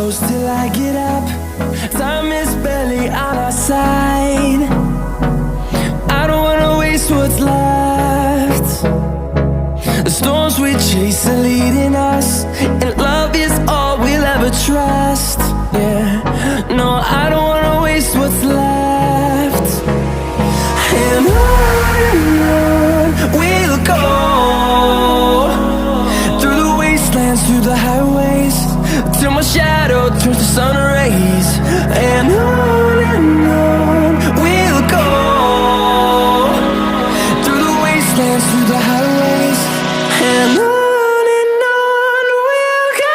close till I get up. Time is barely on our side. I don't wanna waste what's left. The storms we chase are leading us, and love is all we'll ever trust. Yeah, no, I don't wanna waste what's left. And on we'll go, through the wastelands, through the highways, till my shadow turns to sun rays. And on we'll go, through the wastelands, through the highways, and on we'll go.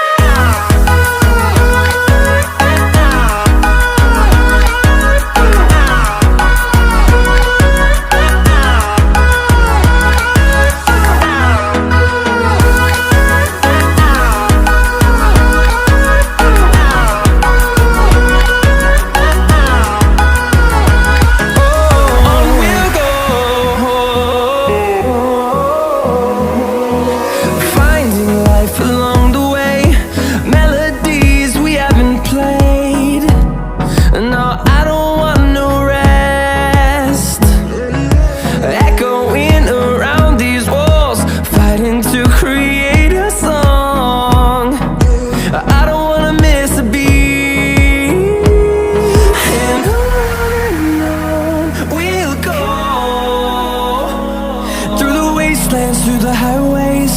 Through the highways,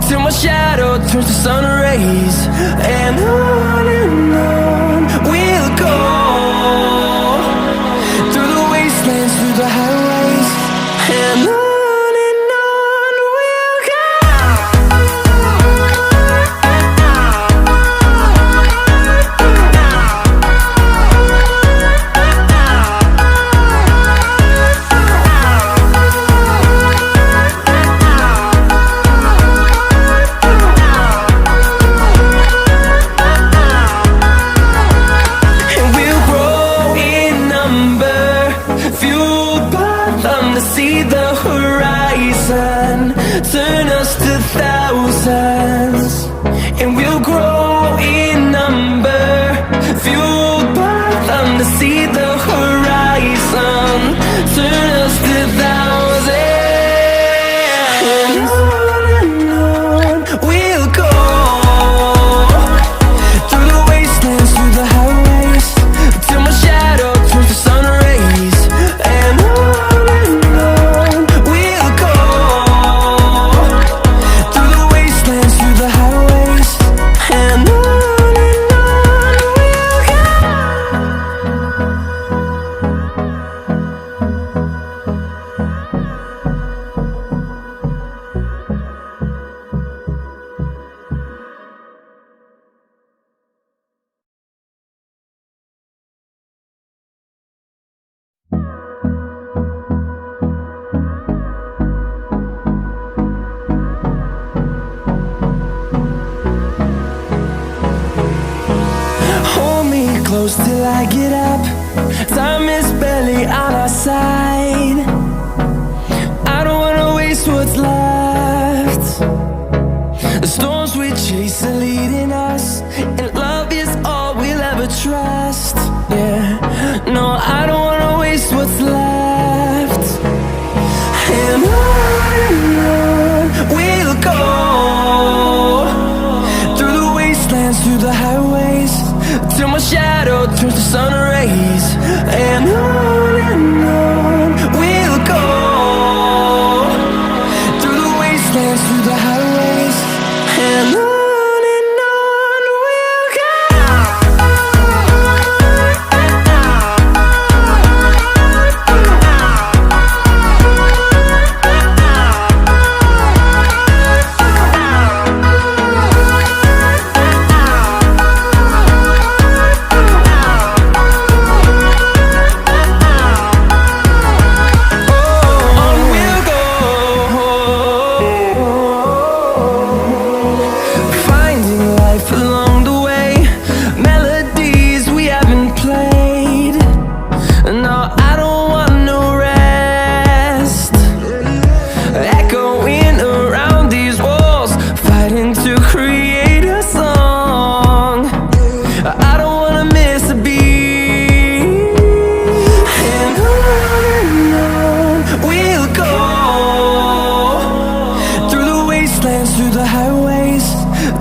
till my shadow turns to sun rays. And on we'll go, through the wastelands, through the highways, and on we'll go. Turn us to thousands, and we'll grow in number, fueled by them to see the horizon. Turn us to thousands, and on we'll go, through the wastelands, through the highways, till my shadow turns to sun rays. And on we'll go, through the wastelands, through the highways, and on close till I get up. Time is barely on our side. I don't wanna waste what's left. The storms we chase are leading us, and love is all we'll ever trust. Yeah, no, I don't wanna waste what's left. And on we'll go, through the wastelands, through the highways, till my shadow turns to sun rays. And on we'll go, through the wastelands, through the highways, and on we'll go.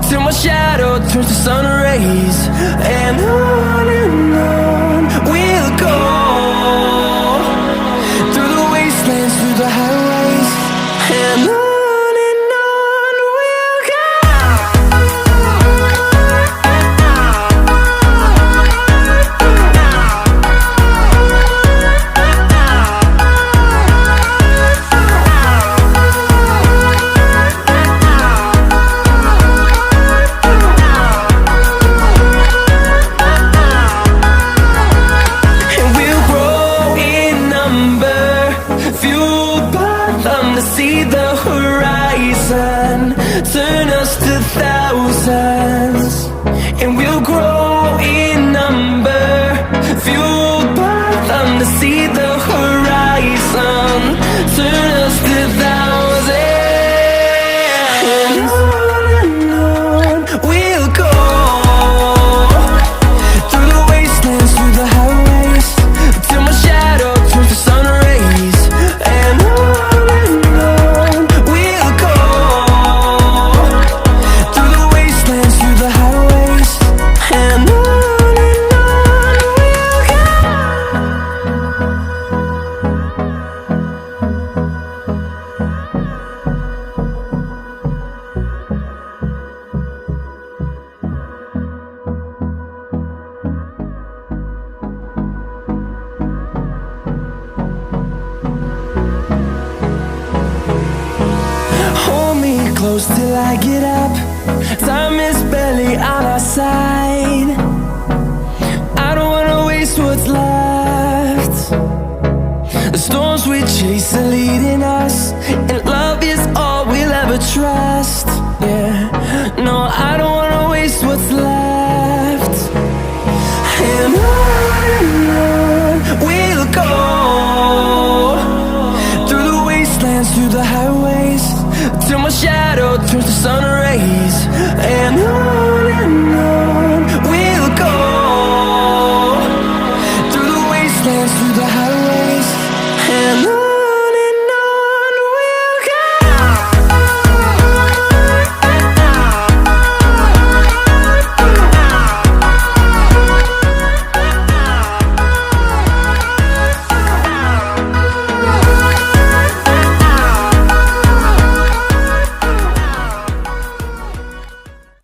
till my shadow turns to sun rays. And on we'll go, through the wastelands, through the highways, and on we'll go. See the horizon turn us to thousands, and we'll grow in number, fueled by them to see the horizon turn us to thousands. And on we'll go, through the wastelands, through the highways, till my shadow turns to sun rays. And close till I get up. Time is barely on our side. I don't wanna waste what's left. The storms we chase are leading us, and love is all we'll ever trust. Yeah, no, I don't wanna waste what's left.